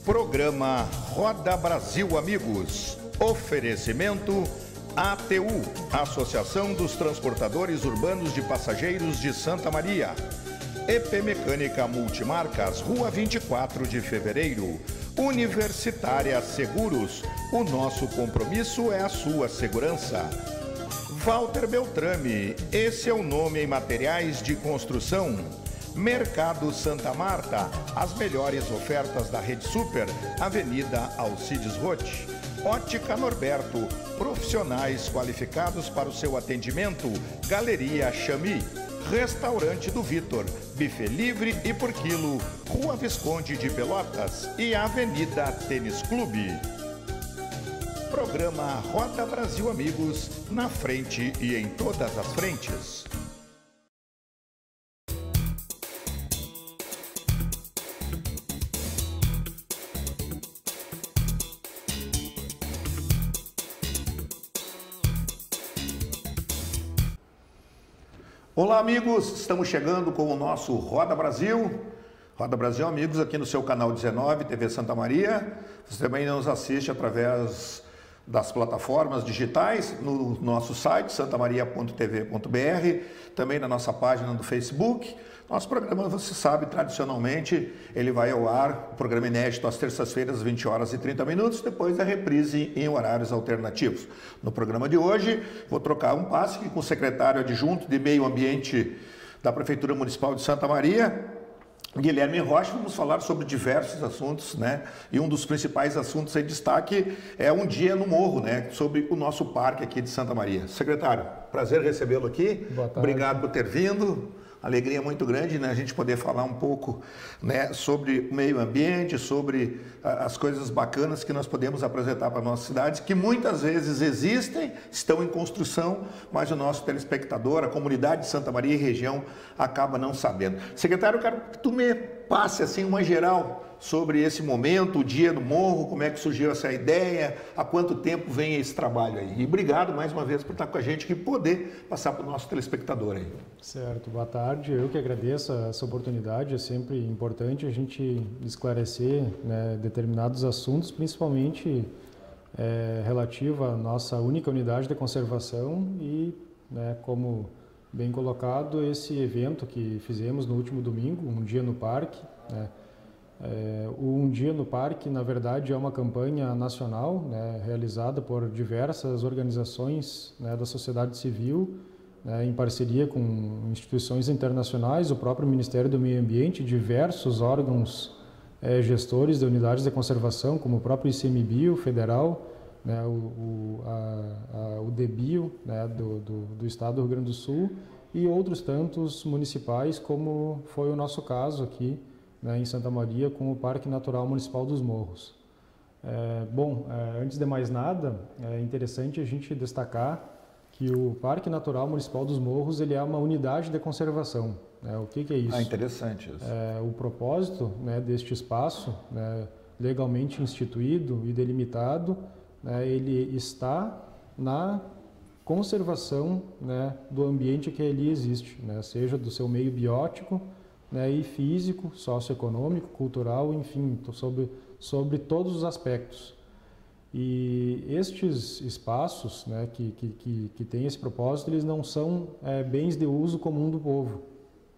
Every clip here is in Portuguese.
Programa Roda Brasil Amigos. Oferecimento ATU, Associação dos Transportadores Urbanos de Passageiros de Santa Maria. EP Mecânica Multimarcas, Rua 24 de Fevereiro. Universitária Seguros, o nosso compromisso é a sua segurança. Walter Beltrame, esse é o nome em materiais de construção. Mercado Santa Marta, as melhores ofertas da Rede Super, Avenida Alcides Roth. Ótica Norberto, profissionais qualificados para o seu atendimento. Galeria Chami. Restaurante do Vitor, buffet livre e por quilo, Rua Visconde de Pelotas e Avenida Tênis Clube. Programa Roda Brasil Amigos, na frente e em todas as frentes. Olá amigos, estamos chegando com o nosso Roda Brasil Amigos aqui no seu canal 19, TV Santa Maria. Você também nos assiste através das plataformas digitais, no nosso site santamaria.tv.br, também na nossa página do Facebook. Nosso programa, você sabe, tradicionalmente, ele vai ao ar, o programa inédito às terças-feiras, 20 horas e 30 minutos, depois a reprise em horários alternativos. No programa de hoje, vou trocar um passe com o secretário adjunto de Meio Ambiente da Prefeitura Municipal de Santa Maria, Guilherme Rocha. Vamos falar sobre diversos assuntos, né? E um dos principais assuntos em destaque é um dia no morro, né? Sobre o nosso parque aqui de Santa Maria. Secretário, prazer recebê-lo aqui. Boa tarde. Obrigado por ter vindo. Alegria muito grande, né, a gente poder falar um pouco, né, sobre o meio ambiente, sobre as coisas bacanas que nós podemos apresentar para a nossa cidade, que muitas vezes existem, estão em construção, mas o nosso telespectador, a comunidade de Santa Maria e região, acaba não sabendo. Secretário, eu quero que tu me passe assim uma geral sobre esse momento, o dia do morro, como é que surgiu essa ideia, há quanto tempo vem esse trabalho aí. E obrigado mais uma vez por estar com a gente e poder passar para o nosso telespectador aí. Certo, boa tarde. Eu que agradeço essa oportunidade. É sempre importante a gente esclarecer, né, determinados assuntos, principalmente relativo à nossa única unidade de conservação e, né, como bem colocado, esse evento que fizemos no último domingo, Um Dia no Parque, né? O Um Dia no Parque, na verdade, é uma campanha nacional, né, realizada por diversas organizações, né, da sociedade civil, né, em parceria com instituições internacionais, o próprio Ministério do Meio Ambiente, diversos órgãos gestores de unidades de conservação, como o próprio ICMBio federal, né, o DBio, né, do estado do Rio Grande do Sul, e outros tantos municipais, como foi o nosso caso aqui, né, em Santa Maria, com o Parque Natural Municipal dos Morros. Antes de mais nada, é interessante a gente destacar que o Parque Natural Municipal dos Morros, ele é uma unidade de conservação. Né? O que é isso? Interessante isso. O propósito, né, deste espaço, né, legalmente instituído e delimitado, né, ele está na conservação, né, do ambiente que ali existe, né, seja do seu meio biótico, né, e físico, socioeconômico, cultural, enfim, sobre todos os aspectos. E estes espaços, né, que têm esse propósito, eles não são bens de uso comum do povo,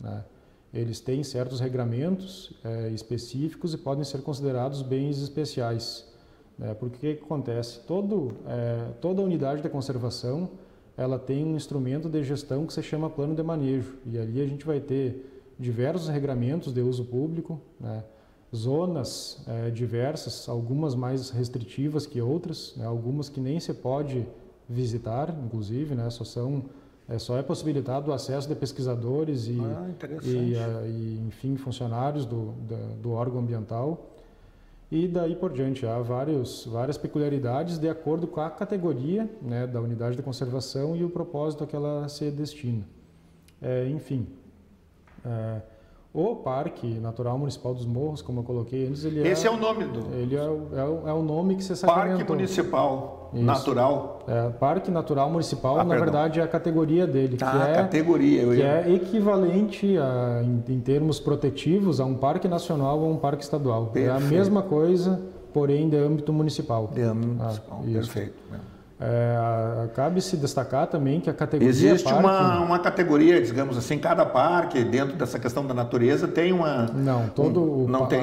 né? Eles têm certos regramentos específicos e podem ser considerados bens especiais. Porque o que acontece? Toda unidade de conservação, ela tem um instrumento de gestão que se chama plano de manejo, e ali a gente vai ter diversos regramentos de uso público, né? Zonas diversas, algumas mais restritivas que outras, né? Algumas que nem se pode visitar, inclusive, né? Só é possibilitado o acesso de pesquisadores e enfim, funcionários do órgão ambiental. E daí por diante, há várias peculiaridades de acordo com a categoria, né, da unidade de conservação e o propósito a que ela se destina. O Parque Natural Municipal dos Morros, como eu coloquei antes, Esse é o nome do... Ele é o nome que se sacramentou. Parque Municipal Isso. Natural Parque Natural Municipal, na verdade, é a categoria dele, que é equivalente em termos protetivos a um parque nacional ou um parque estadual. Perfeito. É a mesma coisa, porém de âmbito municipal. De âmbito municipal, perfeito. Cabe-se destacar também que a categoria existe uma categoria, digamos assim, cada parque, dentro dessa questão da natureza, tem uma... Não,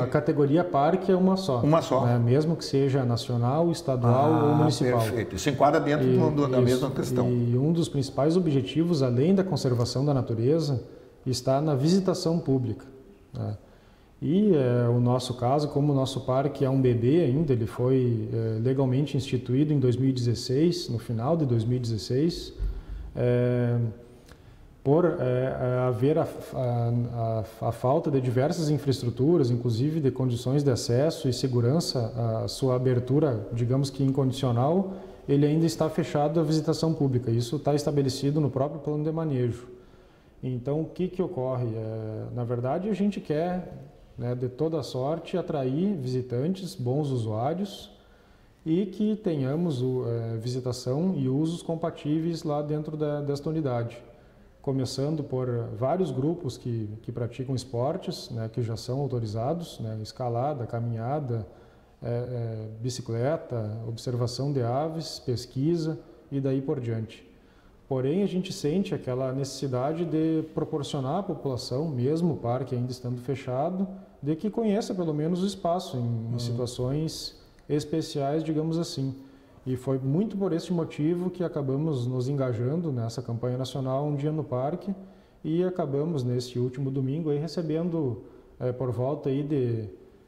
a categoria parque é uma só. Uma só. Mesmo que seja nacional, estadual ou municipal. Perfeito. Isso enquadra dentro da mesma questão. E um dos principais objetivos, além da conservação da natureza, está na visitação pública. E o nosso caso, como o nosso parque é um bebê ainda, ele foi legalmente instituído em 2016, no final de 2016, por haver a falta de diversas infraestruturas, inclusive de condições de acesso e segurança, a sua abertura, digamos que incondicional, ele ainda está fechado à visitação pública. Isso está estabelecido no próprio plano de manejo. Então, o que ocorre? Na verdade, a gente quer... de toda sorte, atrair visitantes, bons usuários e que tenhamos visitação e usos compatíveis lá dentro desta unidade. Começando por vários grupos que praticam esportes, que já são autorizados, escalada, caminhada, bicicleta, observação de aves, pesquisa e daí por diante. Porém, a gente sente aquela necessidade de proporcionar à população, mesmo o parque ainda estando fechado, de que conheça pelo menos o espaço em situações especiais, digamos assim. E foi muito por esse motivo que acabamos nos engajando nessa campanha nacional Um Dia no Parque e acabamos, nesse último domingo, aí, recebendo por volta aí de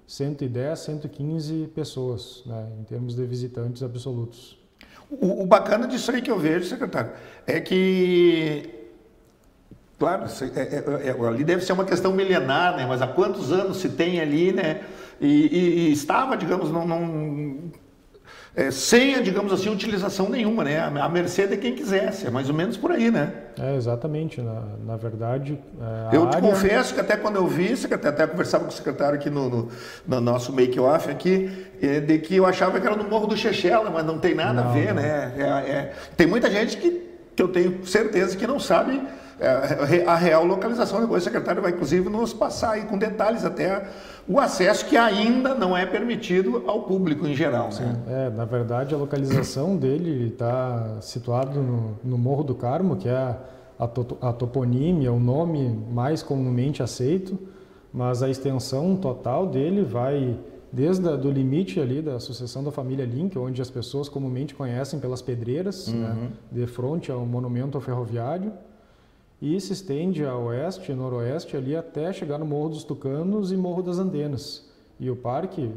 110, 115 pessoas, em termos de visitantes absolutos. O bacana disso aí que eu vejo, secretário, é que, claro, ali deve ser uma questão milenar, mas há quantos anos se tem ali, e estava, digamos, sem, digamos assim, utilização nenhuma, à mercê de quem quisesse, é mais ou menos por aí, exatamente, na verdade... te confesso que até quando eu vi, até conversava com o secretário aqui no nosso make-off aqui, de que eu achava que era no Morro do Chechela, mas não tem nada a ver, tem muita gente que eu tenho certeza que não sabe a real localização. Depois o secretário vai, inclusive, nos passar aí com detalhes até o acesso que ainda não é permitido ao público em geral. Sim, na verdade, a localização dele está situado no Morro do Carmo, que é a toponímia, o nome mais comumente aceito, mas a extensão total dele vai desde o limite ali da Associação da Família Link, onde as pessoas comumente conhecem pelas pedreiras, de frente ao monumento ferroviário, e se estende a oeste e noroeste ali até chegar no Morro dos Tucanos e Morro das Andenas. E o parque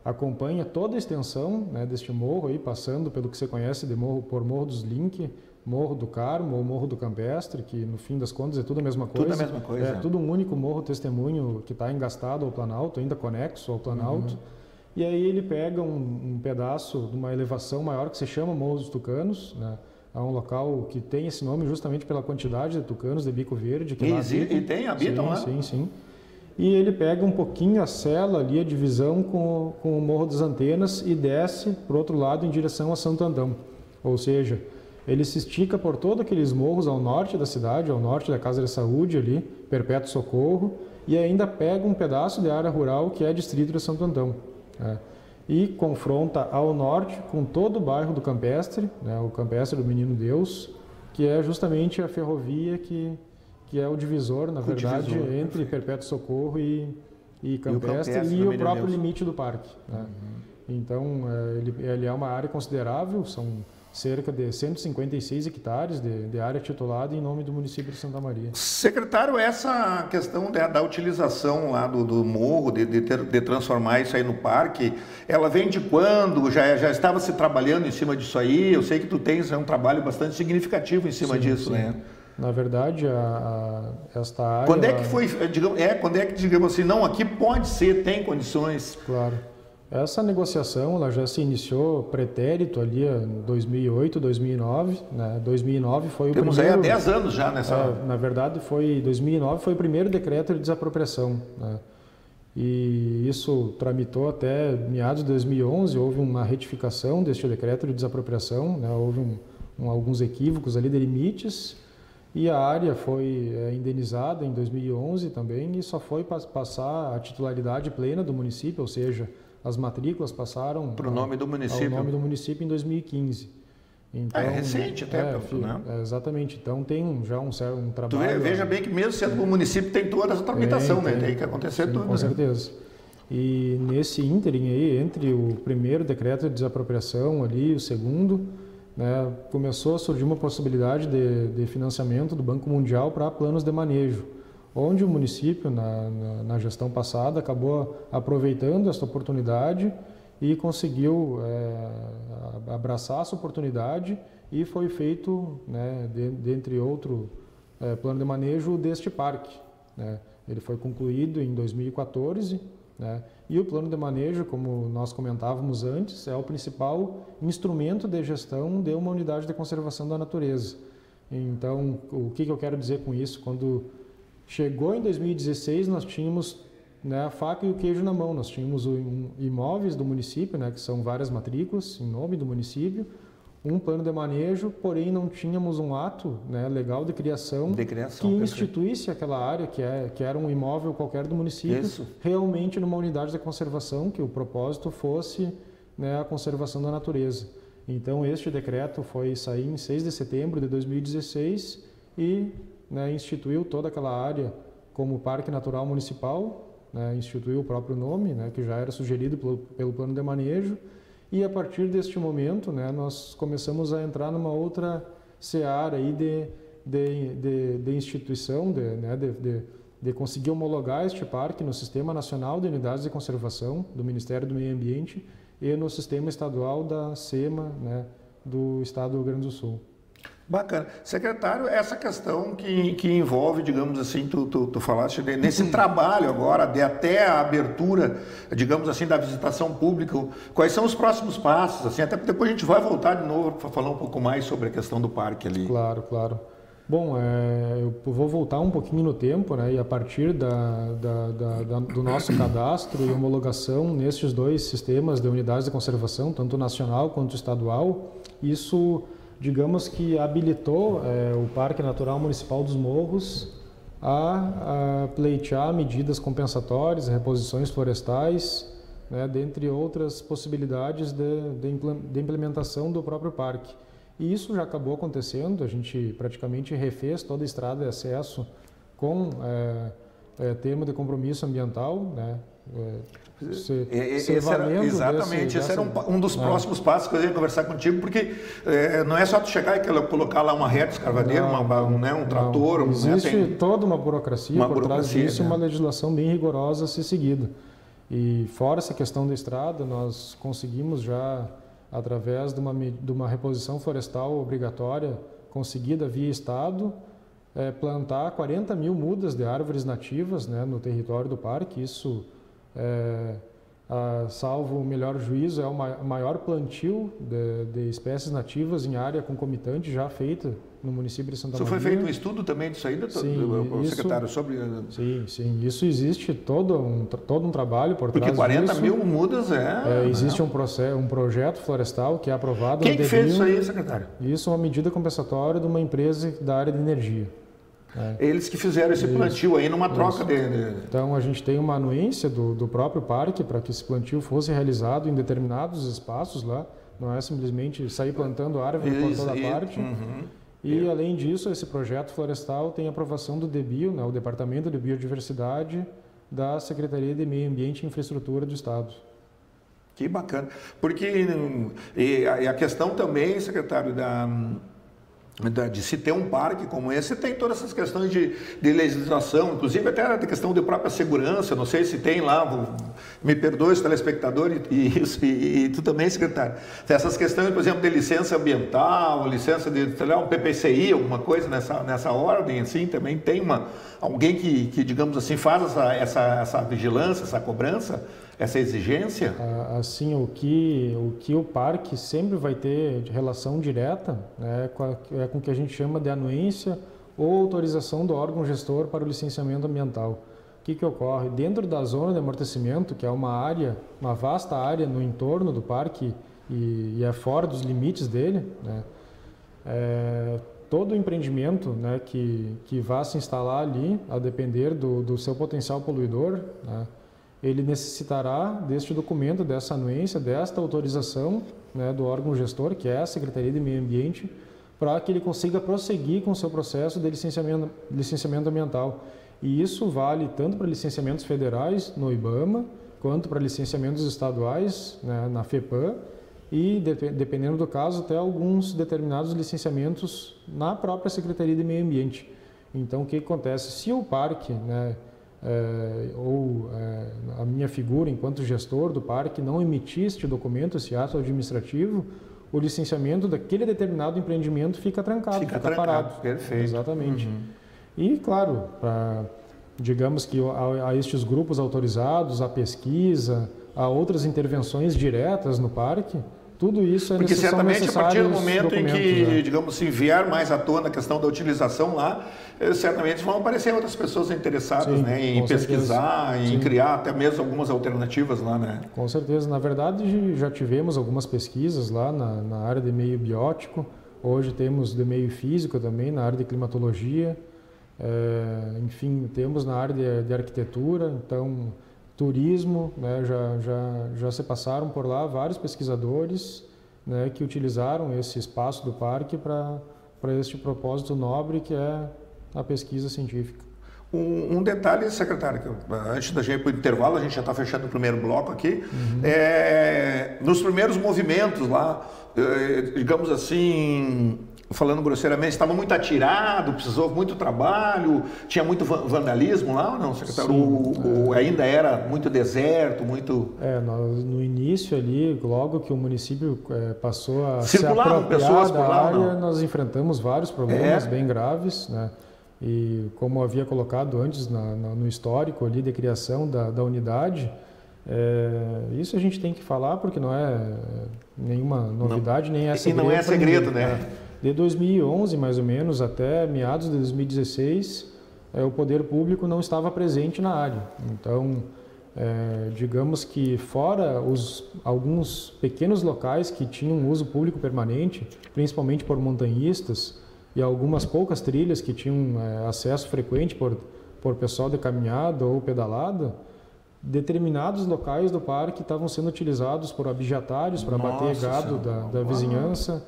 acompanha toda a extensão deste morro, aí, passando pelo que você conhece de Morro dos Link, Morro do Carmo ou Morro do Campestre, que no fim das contas é tudo a mesma coisa. Tudo a mesma coisa. É tudo um único morro testemunho que está engastado ao Planalto, ainda conexo ao Planalto. E aí ele pega um pedaço de uma elevação maior que se chama Morro dos Tucanos, É um local que tem esse nome justamente pela quantidade de tucanos de bico verde que lá habitam. Habitam lá? Sim. E ele pega um pouquinho a cela ali, a divisão com o Morro das Antenas e desce para o outro lado em direção a Santo Antão. Ou seja, ele se estica por todos aqueles morros ao norte da cidade, ao norte da Casa de Saúde ali, Perpétuo Socorro, e ainda pega um pedaço de área rural que é distrito de Santo Antão. E confronta ao norte com todo o bairro do Campestre, o Campestre do Menino Deus, que é justamente a ferrovia que é o divisor, na verdade, entre Perpétuo Socorro e Campestre e o próprio limite do parque. Então, ele é uma área considerável, são cerca de 156 hectares de área titulada em nome do município de Santa Maria. Secretário, essa questão da utilização lá do morro, de transformar isso aí no parque, ela vem de quando? Já estava se trabalhando em cima disso aí? Eu sei que tu tens um trabalho bastante significativo em cima disso, sim. Na verdade, esta área... Quando é que foi, digamos assim, não, aqui pode ser, tem condições? Claro. Essa negociação ela já se iniciou pretérito ali em 2008, 2009. 2009 foi o Temos primeiro... aí há 10 anos já nessa... na verdade, 2009 foi o primeiro decreto de desapropriação. e isso tramitou até meados de 2011, houve uma retificação deste decreto de desapropriação, né? Houve alguns equívocos ali de limites, e a área foi indenizada em 2011 também, e só foi passar a titularidade plena do município, ou seja, as matrículas passaram para o nome do município. Ao nome do município em 2015. Então, é recente até, né? Exatamente. Então tem já um trabalho. Veja bem que mesmo sendo o município tem toda essa tramitação, né? Tem que acontecer tudo. Com certeza. E nesse ínterim aí, entre o primeiro decreto de desapropriação ali e o segundo, né, começou a surgir uma possibilidade de financiamento do Banco Mundial para planos de manejo, onde o município, na gestão passada, acabou aproveitando essa oportunidade e conseguiu abraçar essa oportunidade, e foi feito, né, dentre outro plano de manejo deste parque, né. Ele foi concluído em 2014, né, e o plano de manejo, como nós comentávamos antes, é o principal instrumento de gestão de uma unidade de conservação da natureza. Então, o que eu quero dizer com isso? Quando chegou em 2016, nós tínhamos, né, a faca e o queijo na mão. Nós tínhamos imóveis do município, né, que são várias matrículas em nome do município, um plano de manejo, porém não tínhamos um ato, né, legal de criação que instituísse aquela área, que era um imóvel qualquer do município, realmente numa unidade de conservação, que o propósito fosse, né, a conservação da natureza. Então, este decreto foi sair em 6 de setembro de 2016 e, né, instituiu toda aquela área como Parque Natural Municipal, né, instituiu o próprio nome, né, que já era sugerido pelo plano de manejo. E a partir deste momento, né, nós começamos a entrar numa outra seara aí de instituição, de conseguir homologar este parque no Sistema Nacional de Unidades de Conservação do Ministério do Meio Ambiente e no Sistema Estadual da SEMA, né, do Estado do Rio Grande do Sul. Bacana. Secretário, essa questão que envolve, digamos assim, tu falaste nesse trabalho agora, de até a abertura, digamos assim, da visitação pública, quais são os próximos passos? Assim, até depois a gente vai voltar de novo para falar um pouco mais sobre a questão do parque ali. Claro, claro. Bom, eu vou voltar um pouquinho no tempo, né, e a partir do nosso cadastro e homologação nestes dois sistemas de unidades de conservação, tanto nacional quanto estadual, isso, digamos que habilitou o Parque Natural Municipal dos Morros a pleitear medidas compensatórias, reposições florestais, né, dentre outras possibilidades de implementação do próprio parque. E isso já acabou acontecendo, a gente praticamente refez toda a estrada de acesso com termo de compromisso ambiental, né? Exatamente, esse era um dos próximos passos que eu ia conversar contigo, porque não é só tu chegar e colocar lá uma reta escavadeira, um trator. Existe toda uma burocracia por trás disso, uma legislação bem rigorosa a ser seguida. E fora essa questão da estrada, nós conseguimos já, através de uma reposição florestal obrigatória conseguida via Estado, plantar 40 mil mudas de árvores nativas, né, no território do parque. Isso, salvo o melhor juízo, é o maior plantio de espécies nativas em área concomitante já feita no município de Santa Maria. Foi feito um estudo também disso aí, secretário, sobre... Sim. Isso existe todo um trabalho por trás disso. Porque 40 mil mudas existe um projeto florestal que é aprovado... Quem que fez isso aí, secretário? Isso é uma medida compensatória de uma empresa da área de energia. Eles que fizeram esse plantio aí numa troca de... Então, a gente tem uma anuência do próprio parque para que esse plantio fosse realizado em determinados espaços lá. Não é simplesmente sair plantando árvore por toda parte. E, além disso, esse projeto florestal tem aprovação do DBio, né, o Departamento de Biodiversidade da Secretaria de Meio Ambiente e Infraestrutura do Estado. Que bacana. Porque a questão também, secretário, de se ter um parque como esse, tem todas essas questões de legislação, inclusive até a questão de própria segurança. Não sei se tem lá, me perdoe os telespectadores e tu também, secretário, essas questões, por exemplo, de licença ambiental, licença de um PPCI, alguma coisa nessa ordem, assim, também tem alguém que digamos assim, faz essa vigilância, essa cobrança, essa exigência? Assim, o que o parque sempre vai ter de relação direta, né, com o que a gente chama de anuência ou autorização do órgão gestor para o licenciamento ambiental. que ocorre? Dentro da zona de amortecimento, que é uma vasta área no entorno do parque e é fora dos limites dele, né? Todo empreendimento, né, que vá se instalar ali, a depender do seu potencial poluidor, né, ele necessitará deste documento, dessa anuência, desta autorização, né, do órgão gestor, que é a Secretaria de Meio Ambiente, para que ele consiga prosseguir com o seu processo de licenciamento ambiental. E isso vale tanto para licenciamentos federais no IBAMA, quanto para licenciamentos estaduais, né, na FEPAM, e, dependendo do caso, até alguns determinados licenciamentos na própria Secretaria de Meio Ambiente. Então, o que acontece? Se o parque, né, a minha figura enquanto gestor do parque não emitir este documento, esse ato administrativo, o licenciamento daquele determinado empreendimento fica trancado, fica parado. Perfeito. Exatamente. E, claro, digamos que a estes grupos autorizados, a pesquisa, a outras intervenções diretas no parque, tudo isso é necessário. Porque certamente a partir do momento em que, digamos assim, vier mais à tona a questão da utilização lá, certamente vão aparecer outras pessoas interessadas, né, em pesquisar, em criar até mesmo algumas alternativas lá, né? Com certeza. Na verdade, já tivemos algumas pesquisas lá na área de meio biótico. Hoje temos de meio físico também, na área de climatologia. Enfim, temos na área de arquitetura, então turismo, né, já se passaram por lá vários pesquisadores, né, que utilizaram esse espaço do parque para este propósito nobre que é a pesquisa científica. Um detalhe, secretário, que antes da gente ir para o intervalo, a gente já está fechando o primeiro bloco aqui, nos primeiros movimentos lá, digamos assim, falando grosseiramente, estava muito atirado, precisou muito trabalho, tinha muito vandalismo lá ou não, secretário? Ainda era muito deserto, muito... No início ali, logo que o município passou a circulavam se apropriar pessoas por lá, área, nós enfrentamos vários problemas bem graves, né? E como havia colocado antes no histórico ali de criação da unidade, isso a gente tem que falar porque não é nenhuma novidade, nem é segredo. E não é segredo, né? De 2011, mais ou menos, até meados de 2016, o poder público não estava presente na área. Então, digamos que fora alguns pequenos locais que tinham uso público permanente, principalmente por montanhistas, e algumas poucas trilhas que tinham acesso frequente por pessoal de caminhada ou pedalada, determinados locais do parque estavam sendo utilizados por abigeatários para bater gado da vizinhança.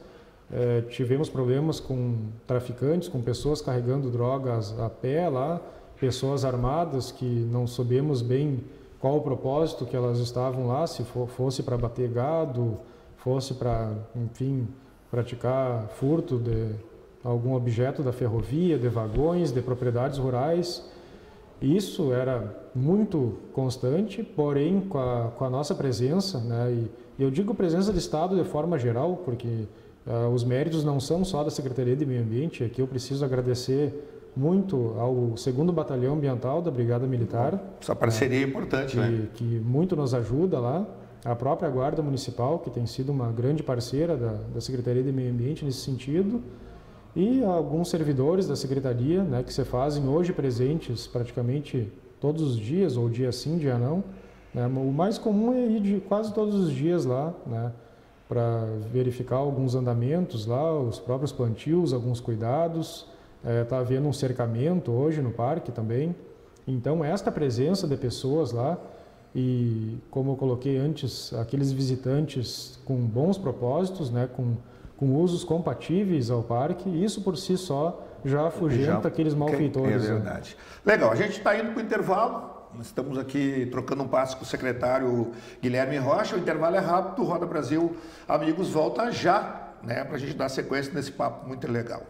Tivemos problemas com traficantes, com pessoas carregando drogas a pé lá, pessoas armadas que não sabemos bem qual o propósito que elas estavam lá, se fosse para bater gado, fosse para, enfim, praticar furto de algum objeto da ferrovia, de vagões, de propriedades rurais. Isso era muito constante, porém com a nossa presença, né? E eu digo presença do Estado de forma geral, porque os méritos não são só da Secretaria de Meio Ambiente. Aqui eu preciso agradecer muito ao 2º Batalhão Ambiental da Brigada Militar. Essa parceria é importante, né? Que muito nos ajuda lá. A própria Guarda Municipal, que tem sido uma grande parceira da Secretaria de Meio Ambiente nesse sentido. E alguns servidores da Secretaria, né, que se fazem hoje presentes praticamente todos os dias, ou dia sim, dia não. Né? O mais comum é ir de quase todos os dias lá, né, para verificar alguns andamentos lá, os próprios plantios, alguns cuidados. Está havendo um cercamento hoje no parque também. Então, esta presença de pessoas lá, e como eu coloquei antes, aqueles visitantes com bons propósitos, né, com usos compatíveis ao parque, isso por si só já afugenta aqueles malfeitores. É verdade. Legal, a gente está indo para o intervalo, nós estamos aqui trocando um passo com o secretário Guilherme Rocha, o intervalo é rápido, Roda Brasil Amigos volta já, né, para a gente dar sequência nesse papo muito legal.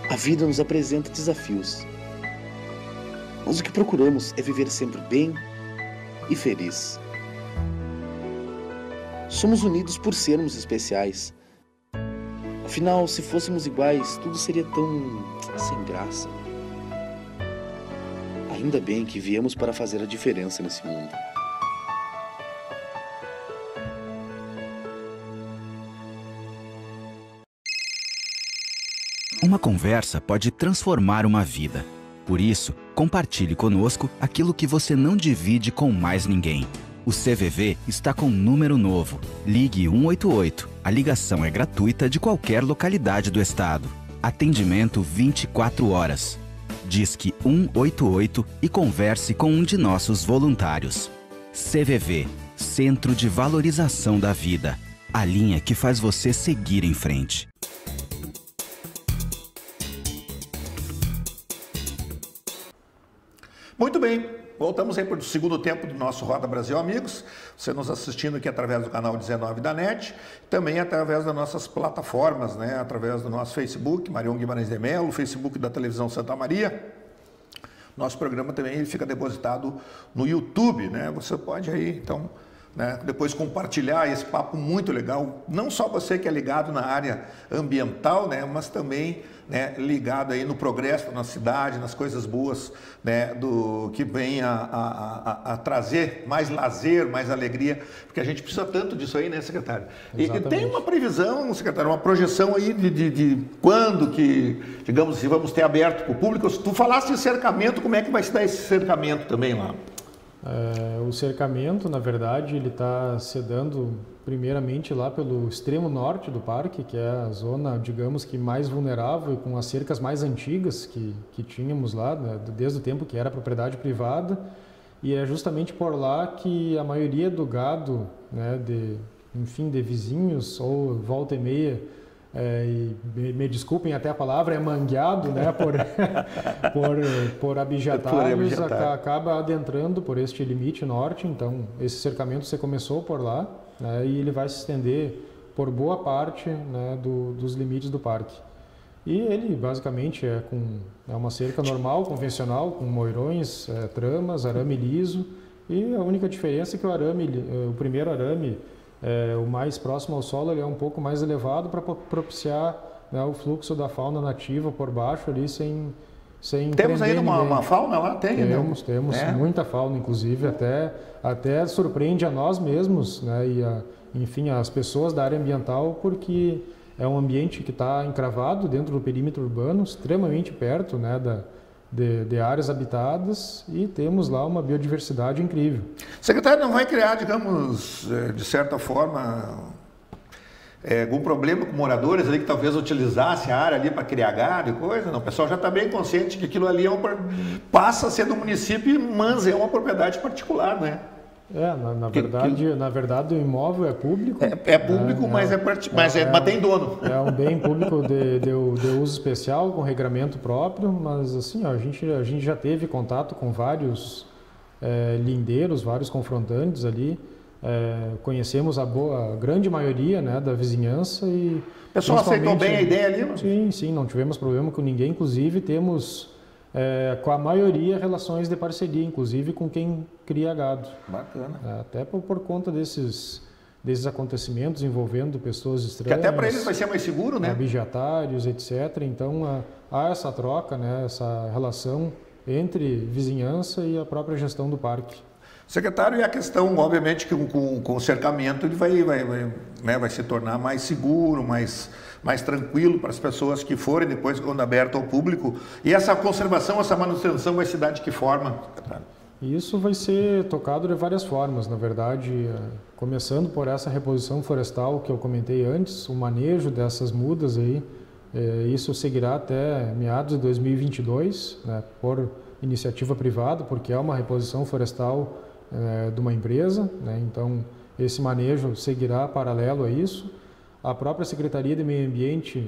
A vida nos apresenta desafios. Mas o que procuramos é viver sempre bem e feliz. Somos unidos por sermos especiais. Afinal, se fôssemos iguais, tudo seria tão sem graça. Ainda bem que viemos para fazer a diferença nesse mundo. Uma conversa pode transformar uma vida. Por isso, compartilhe conosco aquilo que você não divide com mais ninguém. O CVV está com um número novo. Ligue 188. A ligação é gratuita de qualquer localidade do estado. Atendimento 24 horas. Disque 188 e converse com um de nossos voluntários. CVV, Centro de Valorização da Vida. A linha que faz você seguir em frente. Muito bem, voltamos aí para o segundo tempo do nosso Roda Brasil Amigos. Você nos assistindo aqui através do canal 19 da NET, também através das nossas plataformas, né? Através do nosso Facebook, Marion Guimarães de Mello, Facebook da Televisão Santa Maria. Nosso programa também fica depositado no YouTube, né? Você pode aí, então, né, depois compartilhar esse papo muito legal, não só você que é ligado na área ambiental, né, mas também, né, ligado aí no progresso da nossa cidade, nas coisas boas, né, do que vem a trazer mais lazer, mais alegria, porque a gente precisa tanto disso aí, né, secretário? E tem uma previsão, secretário, uma projeção aí de quando que, digamos, se vamos ter aberto para o público. Tu falaste de cercamento, como é que vai se dar esse cercamento também lá? O cercamento, na verdade, ele está se dando primeiramente lá pelo extremo norte do parque, que é a zona, digamos que mais vulnerável, com as cercas mais antigas que tínhamos lá, né, desde o tempo que era propriedade privada, e é justamente por lá que a maioria do gado, né, de vizinhos ou volta e meia, e me desculpem até a palavra, é mangueado, né, por abijatários, acaba adentrando por este limite norte. Então esse cercamento se começou por lá, né, e ele vai se estender por boa parte, né, dos limites do parque. E ele basicamente é uma cerca normal, convencional, com moirões, tramas, arame liso, e a única diferença é que o primeiro arame, o mais próximo ao solo, ele é um pouco mais elevado para propiciar, né, o fluxo da fauna nativa por baixo ali sem Temos ainda uma fauna lá? Temos muita fauna, inclusive até surpreende a nós mesmos, né, e enfim, as pessoas da área ambiental, porque é um ambiente que está encravado dentro do perímetro urbano, extremamente perto, né, de áreas habitadas, e temos lá uma biodiversidade incrível. Secretário, não vai criar, digamos, de certa forma, algum problema com moradores ali que talvez utilizasse a área ali para criar gado e coisa? Não, o pessoal já está bem consciente que aquilo ali passa a ser do município, mas é uma propriedade particular, né? Na verdade o imóvel é público. É público, mas tem dono. É um bem público de uso especial, com regramento próprio, mas assim, a gente já teve contato com vários lindeiros, vários confrontantes ali. Conhecemos a grande maioria, né, da vizinhança. E o pessoal aceitou bem a ideia ali? Sim, não tivemos problema com ninguém. Inclusive temos com a maioria relações de parceria, inclusive com quem cria gado. Bacana. Até por conta desses acontecimentos envolvendo pessoas estranhas. Que até para eles vai ser mais seguro, né? Abijatários, etc. Então há essa troca, né, essa relação entre vizinhança e a própria gestão do parque. Secretário, e a questão, obviamente, que com o cercamento ele vai se tornar mais seguro, mais tranquilo para as pessoas que forem depois, quando aberto ao público. E essa conservação, essa manutenção vai se dar de que forma, secretário? Isso vai ser tocado de várias formas, na verdade, começando por essa reposição florestal que eu comentei antes, o manejo dessas mudas aí, isso seguirá até meados de 2022, né, por iniciativa privada, porque é uma reposição florestal de uma empresa, né? Então esse manejo seguirá paralelo a isso. A própria Secretaria de Meio Ambiente,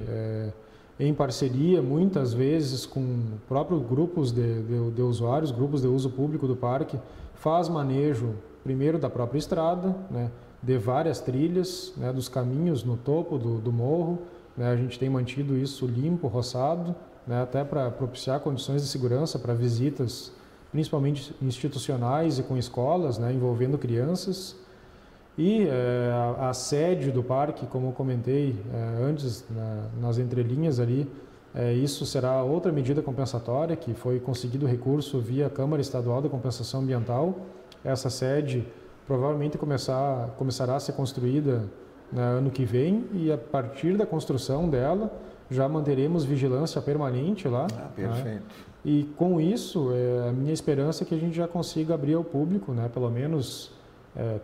em parceria muitas vezes com próprios grupos de usuários, grupos de uso público do parque, faz manejo primeiro da própria estrada, né, de várias trilhas, né, dos caminhos no topo do morro, né, a gente tem mantido isso limpo, roçado, né, até para propiciar condições de segurança para visitas, principalmente institucionais e com escolas, né, envolvendo crianças. E a sede do parque, como eu comentei antes, nas entrelinhas ali, isso será outra medida compensatória, que foi conseguido recurso via Câmara Estadual de Compensação Ambiental. Essa sede provavelmente começará a ser construída, né, ano que vem, e a partir da construção dela já manteremos vigilância permanente lá. Perfeito. Né? E com isso, a minha esperança é que a gente já consiga abrir ao público, né? Pelo menos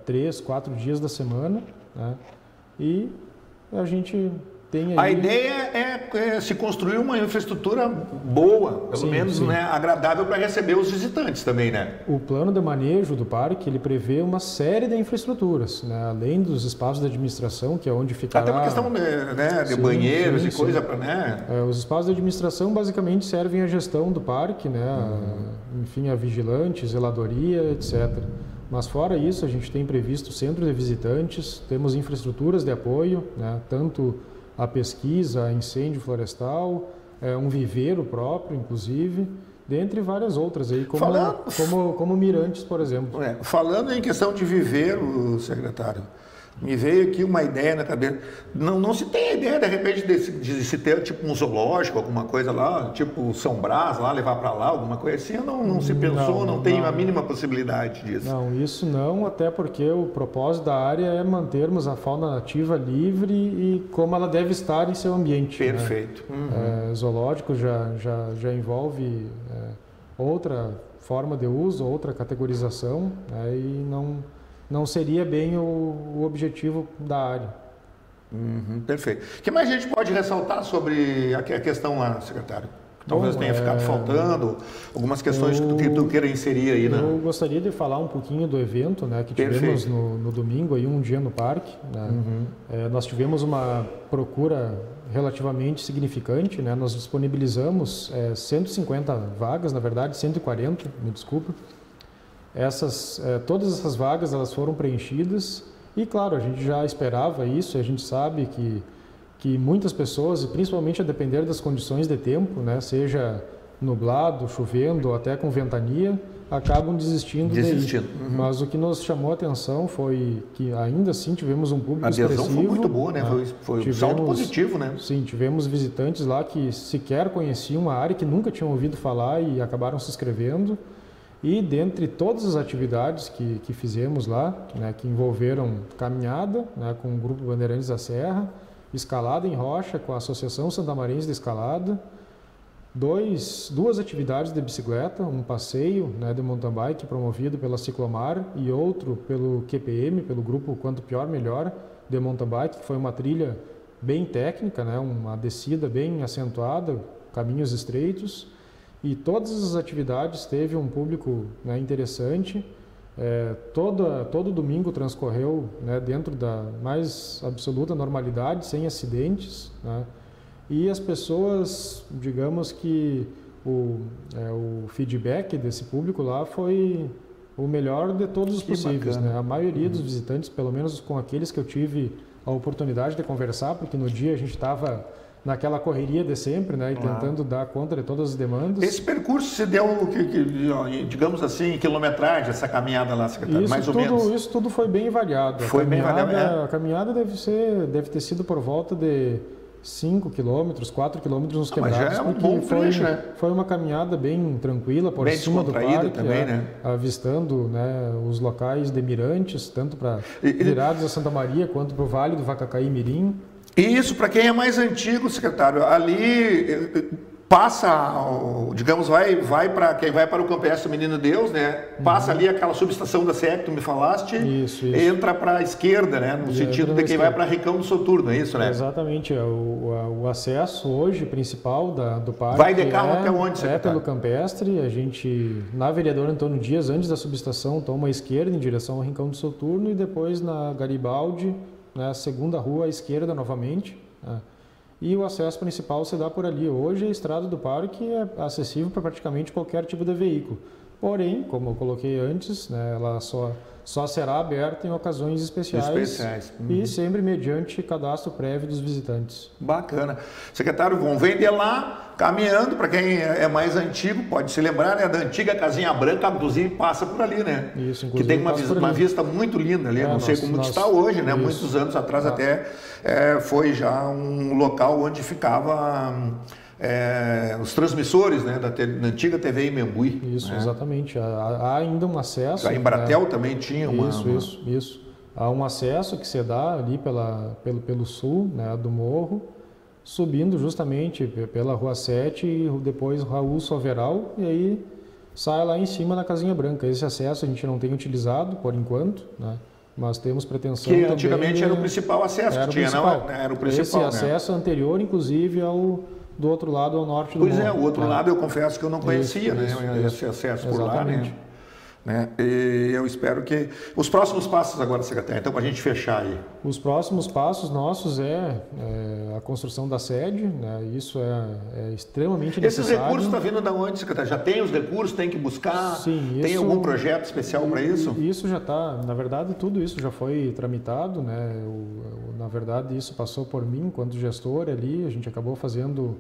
3, 4 dias da semana, né? E a gente tem aí... A ideia é se construir uma infraestrutura boa, pelo menos né, agradável para receber os visitantes também, né? O plano de manejo do parque, ele prevê uma série de infraestruturas, né? Além dos espaços de administração, que é onde ficará... Até uma questão de banheiros e coisa para... Né? Os espaços de administração basicamente servem à gestão do parque, né? Enfim, a vigilante, zeladoria, etc. Mas fora isso, a gente tem previsto centro de visitantes, temos infraestruturas de apoio, né? Tanto a pesquisa, a incêndio florestal, um viveiro próprio, inclusive, dentre várias outras, aí, como mirantes, por exemplo. Falando em questão de viveiro, secretário, me veio aqui uma ideia na cabeça. Não se tem a ideia, de repente, de se ter tipo um zoológico, alguma coisa lá, tipo São Brás, lá, levar para lá, alguma coisa assim? Não se pensou, não tem a mínima possibilidade disso? Não, isso não, até porque o propósito da área é mantermos a fauna nativa livre e como ela deve estar em seu ambiente. Perfeito. Né? Zoológico já envolve outra forma de uso, outra categorização, né? E não seria bem o objetivo da área. Perfeito. O que mais a gente pode ressaltar sobre a questão lá, secretário? Talvez tenha ficado faltando, algumas questões que tu queira inserir aí, né? Eu gostaria de falar um pouquinho do evento, né, que tivemos no domingo, aí, um dia no parque. Né? Nós tivemos uma procura relativamente significante, né? Nós disponibilizamos 150 vagas, na verdade 140, me desculpa. Todas essas vagas elas foram preenchidas e, claro, a gente já esperava isso, a gente sabe que muitas pessoas, principalmente a depender das condições de tempo, né, seja nublado, chovendo ou até com ventania, acabam desistindo. Mas o que nos chamou a atenção foi que ainda assim tivemos um público expressivo. A adesão foi muito boa, né? Foi um saldo positivo, né? Sim, tivemos visitantes lá que sequer conheciam a área, que nunca tinham ouvido falar e acabaram se inscrevendo. E dentre todas as atividades que fizemos lá, né, que envolveram caminhada, né, com o Grupo Bandeirantes da Serra, escalada em rocha com a Associação Santamarense de Escalada, duas atividades de bicicleta, um passeio, né, de mountain bike promovido pela Ciclomar e outro pelo QPM, pelo grupo Quanto Pior Melhor, de mountain bike, que foi uma trilha bem técnica, né, uma descida bem acentuada, caminhos estreitos. E todas as atividades teve um público, né, interessante. Todo domingo transcorreu, né, dentro da mais absoluta normalidade, sem acidentes, né? E as pessoas, digamos que o feedback desse público lá foi o melhor de todos os possíveis, né? A maioria dos visitantes, pelo menos com aqueles que eu tive a oportunidade de conversar, porque no dia a gente estava naquela correria de sempre, né, e tentando dar conta de todas as demandas. Esse percurso se deu, digamos assim, quilometragem, essa caminhada lá, secretário, mais ou menos? Isso tudo foi bem variado. Bem variado. A caminhada deve ter sido por volta de 5 quilômetros, 4 quilômetros nos quebrados. Mas já é um bom trecho, né? Foi uma caminhada bem tranquila, por cima do parque, também, né? Avistando, né, os locais de mirantes, tanto para virados a Santa Maria, quanto para o Vale do Vacacaí Mirim. Isso, para quem é mais antigo, secretário, ali passa, digamos, vai para quem vai para o Campestre Menino Deus, né? Passa ali aquela subestação da SEC, tu me falaste, isso. Entra para a esquerda, né? No sentido de quem vai para Rincão do Soturno, é isso, né? Exatamente, o acesso hoje principal do parque vai de carro até onde, secretário? Pelo Campestre, a gente, na Vereador Antônio Dias, antes da subestação, toma a esquerda em direção ao Rincão do Soturno e depois na Garibaldi, na segunda rua à esquerda novamente, né? E o acesso principal se dá por ali. Hoje a estrada do parque é acessível para praticamente qualquer tipo de veículo. Porém, como eu coloquei antes, né, ela só será aberta em ocasiões especiais. E sempre mediante cadastro prévio dos visitantes. Bacana. Secretário, vão vender lá, caminhando, para quem é mais antigo, pode se lembrar, né, da antiga Casinha Branca, inclusive passa por ali, né? Isso, inclusive. Que tem uma vista muito linda ali, não sei como está hoje, né? Isso. Muitos anos atrás até foi já um local onde ficava... os transmissores, né, da antiga TV Imembuí. Isso, né? Exatamente. Há ainda um acesso... A Embratel também tinha uma... Isso. Há um acesso que se dá ali pelo sul, né, do morro, subindo justamente pela Rua 7 e depois Raul Soveral, e aí sai lá em cima na Casinha Branca. Esse acesso a gente não tem utilizado por enquanto, né? Mas temos pretensão que também, antigamente era o principal acesso que tinha, não? Era o principal, esse acesso anterior, inclusive, ao do outro lado, ao norte do morro. Pois é, o outro lado eu confesso que eu não conhecia, esse acesso por lá, né? E eu espero que... Os próximos passos agora, secretário, então, para a gente fechar aí. Os próximos passos nossos é a construção da sede, né? Isso é extremamente necessário. Esses recursos estão vindo de onde, secretário? Já tem os recursos, tem que buscar? Sim, tem algum projeto especial para isso? Isso já está, na verdade, tudo isso já foi tramitado, né? Na verdade, isso passou por mim, enquanto gestor ali, a gente acabou fazendo...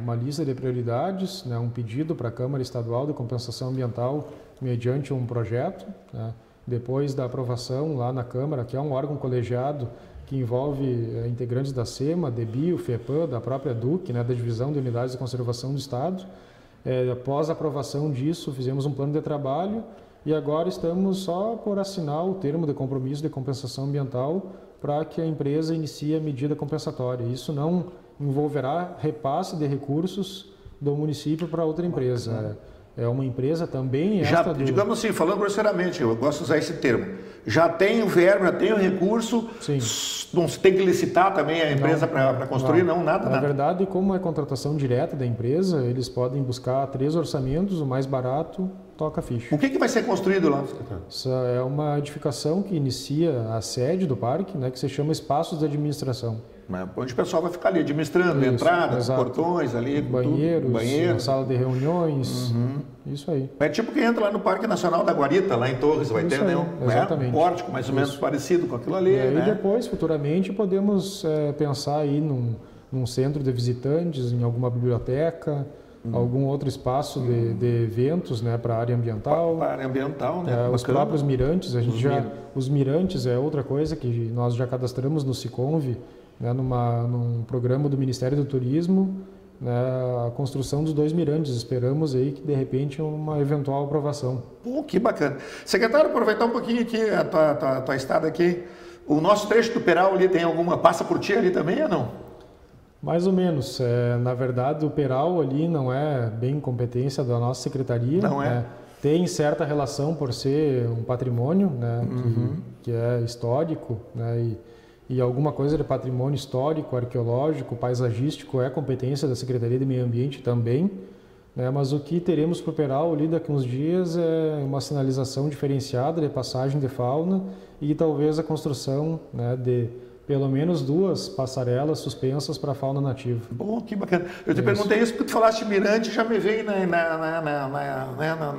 uma lista de prioridades, né, um pedido para a Câmara Estadual de Compensação Ambiental mediante um projeto, né, depois da aprovação lá na Câmara, que é um órgão colegiado que envolve integrantes da SEMA, DEBIO, FEPAM, da própria DUC, né, da Divisão de Unidades de Conservação do Estado. Após a aprovação disso, fizemos um plano de trabalho e agora estamos só por assinar o termo de compromisso de compensação ambiental para que a empresa inicie a medida compensatória. Isso não envolverá repasse de recursos do município para outra empresa. É uma empresa também... Digamos assim, falando grosseiramente, eu gosto de usar esse termo, já tem o verbo, já tem o recurso, sim. Não se tem que licitar também a empresa para construir, nada. Na verdade, como é contratação direta da empresa, eles podem buscar 3 orçamentos, o mais barato toca a ficha. O que vai ser construído lá? Essa é uma edificação que inicia a sede do parque, né, que se chama Espaços de Administração. Onde o pessoal vai ficar ali administrando, entradas, exato. Portões ali, banheiros, sala de reuniões, isso aí. É tipo que entra lá no Parque Nacional da Guarita, lá em Torres, vai ter um pórtico mais ou menos parecido com aquilo ali. E aí depois, futuramente, podemos pensar aí num centro de visitantes, em alguma biblioteca, algum outro espaço de eventos, né, para a área ambiental. Para a área ambiental, né? Os próprios mirantes, os mirantes é outra coisa que nós já cadastramos no Siconv, né, num programa do Ministério do Turismo, né, a construção dos 2 mirantes. Esperamos aí que, de repente, uma eventual aprovação. Que bacana. Secretário, aproveitar um pouquinho aqui a tua estada aqui. O nosso trecho do Peral ali tem alguma... Passa por ti ali também ou não? Mais ou menos. Na verdade, o Peral ali não é bem competência da nossa secretaria. Não é? Tem certa relação por ser um patrimônio, né, que é histórico, né, e alguma coisa de patrimônio histórico, arqueológico, paisagístico é competência da Secretaria de Meio Ambiente também, né, mas o que teremos para o Peral ali daqui a uns dias é uma sinalização diferenciada de passagem de fauna e talvez a construção, né, de pelo menos 2 passarelas suspensas para a fauna nativa. Que bacana. Eu te perguntei isso porque tu falaste mirante, já me veio na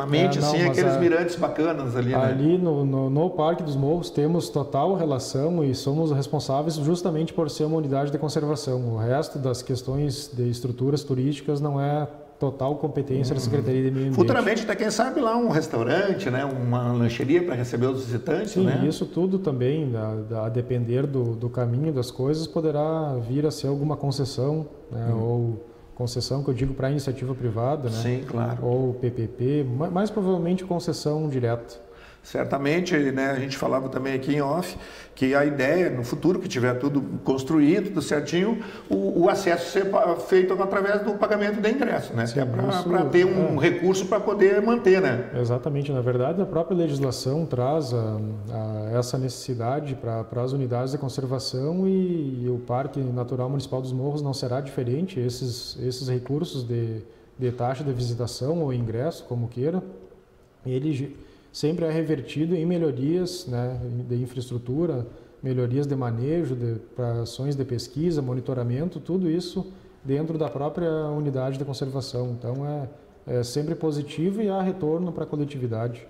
mente, aqueles mirantes bacanas ali. Ali no Parque dos Morros temos total relação e somos responsáveis justamente por ser uma unidade de conservação. O resto das questões de estruturas turísticas não é total competência da Secretaria de Meio Ambiente. Futuramente, até quem sabe lá um restaurante, né, uma lancheria para receber os visitantes. Sim, né? Isso tudo também, a depender do caminho das coisas, poderá vir a ser alguma concessão, né, ou concessão que eu digo para a iniciativa privada, né, sim, claro. Ou PPP, mais provavelmente concessão direta. Certamente, né, a gente falava também aqui em off, que a ideia, no futuro, que tiver tudo construído, tudo certinho, o acesso ser feito através do pagamento de ingresso, né? Sim, para ter um recurso para poder manter, né? Exatamente. Na verdade, a própria legislação traz essa necessidade para as unidades de conservação e o Parque Natural Municipal dos Morros não será diferente. Esses recursos de taxa de visitação ou ingresso, como queira, ele sempre é revertido em melhorias, né, de infraestrutura, melhorias de manejo, para ações de pesquisa, monitoramento, tudo isso dentro da própria unidade de conservação. Então é sempre positivo e há retorno para a coletividade.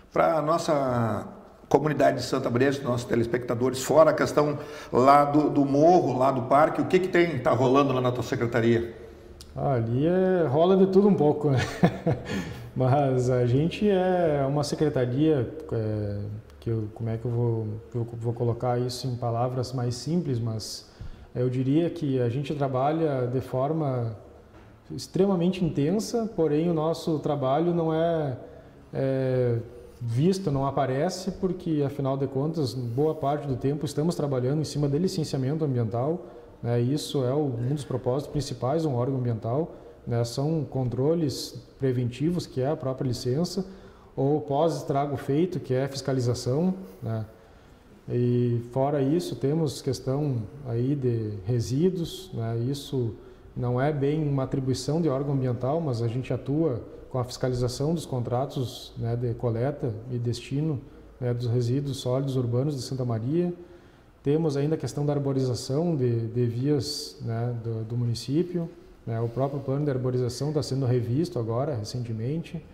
Para a nossa comunidade de Santa Breça, nossos telespectadores, fora a questão lá do morro, lá do parque, o que está rolando lá na tua secretaria? Ali rola de tudo um pouco, né? Mas a gente é uma secretaria, como é que eu vou colocar isso em palavras mais simples, mas eu diria que a gente trabalha de forma extremamente intensa, porém o nosso trabalho não é visto, não aparece, porque afinal de contas, boa parte do tempo estamos trabalhando em cima de licenciamento ambiental, né? Isso é um dos propósitos principais de um órgão ambiental, né? São controles preventivos, que é a própria licença, ou pós-estrago feito, que é a fiscalização, né? E fora isso, temos questão aí de resíduos, né? Isso não é bem uma atribuição de órgão ambiental, mas a gente atua com a fiscalização dos contratos, né, de coleta e destino, né, dos resíduos sólidos urbanos de Santa Maria. Temos ainda a questão da arborização de vias, né, do município, né? O próprio plano de arborização está sendo revisto agora, recentemente.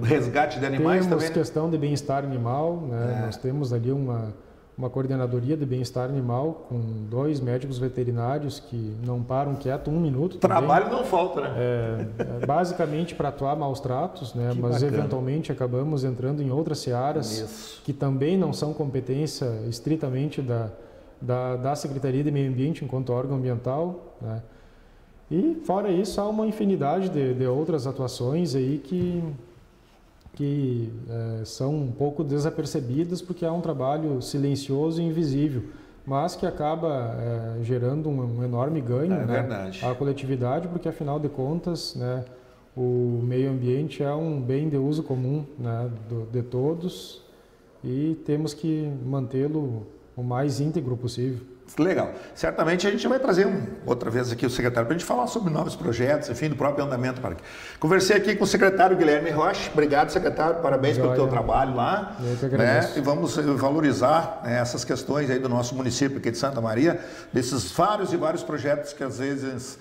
Resgate de animais temos também. Questão de bem-estar animal, né? Nós temos ali uma coordenadoria de bem-estar animal com 2 médicos veterinários que não param quieto um minuto. Trabalho não falta, né? Basicamente para atuar maus tratos, né? Mas bacana. Eventualmente acabamos entrando em outras searas que também não são competência estritamente da Secretaria de Meio Ambiente enquanto órgão ambiental, né? E fora isso há uma infinidade de outras atuações aí que são um pouco desapercebidas porque há um trabalho silencioso e invisível, mas que acaba gerando um enorme ganho, né, à coletividade, porque afinal de contas, né, o meio ambiente é um bem de uso comum, né, de todos, e temos que mantê-lo o mais íntegro possível. Legal. Certamente a gente vai trazer outra vez aqui o secretário para a gente falar sobre novos projetos, enfim, do próprio andamento. Conversei aqui com o secretário Guilherme Rocha. Obrigado, secretário. Parabéns pelo teu trabalho lá. Eu que agradeço. Né? E vamos valorizar, né, essas questões aí do nosso município aqui de Santa Maria, desses vários e vários projetos que às vezes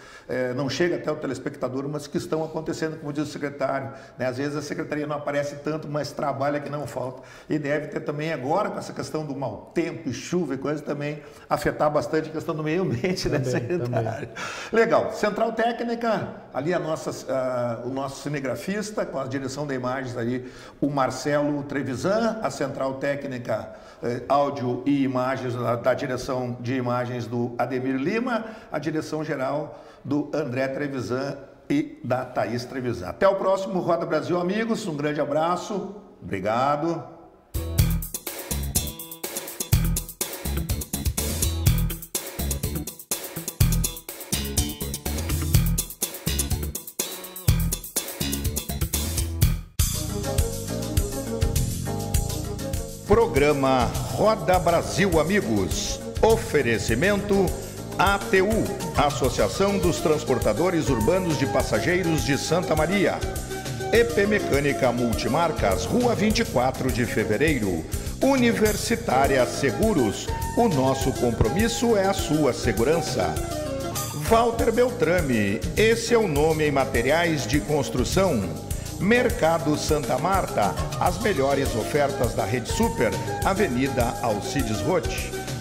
não chegam até o telespectador, mas que estão acontecendo, como diz o secretário. Né? Às vezes a secretaria não aparece tanto, mas trabalha que não falta. E deve ter também agora, com essa questão do mau tempo e chuva e coisa, também afetar bastante a questão do meio ambiente, né, secretário? Legal. Central Técnica, ali o nosso cinegrafista, com a direção de imagens ali, o Marcelo Trevisan, a Central Técnica, áudio e imagens da direção de imagens do Ademir Lima, a direção geral do André Trevisan e da Thaís Trevisan. Até o próximo Roda Brasil, amigos. Um grande abraço. Obrigado. Programa Roda Brasil Amigos. Oferecimento ATU, Associação dos Transportadores Urbanos de Passageiros de Santa Maria. EP Mecânica Multimarcas, Rua 24 de Fevereiro. Universitária Seguros, o nosso compromisso é a sua segurança. Walter Beltrame, esse é o nome em materiais de construção. Mercado Santa Marta, as melhores ofertas da Rede Super, Avenida Alcides Roth.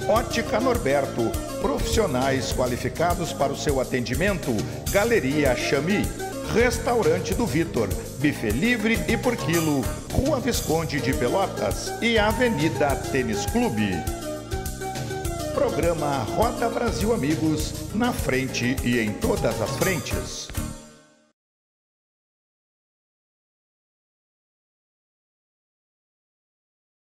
Ótica Norberto, profissionais qualificados para o seu atendimento. Galeria Chami. Restaurante do Vitor, buffet livre e por quilo, Rua Visconde de Pelotas e Avenida Tênis Clube. Programa Roda Brasil Amigos, na frente e em todas as frentes.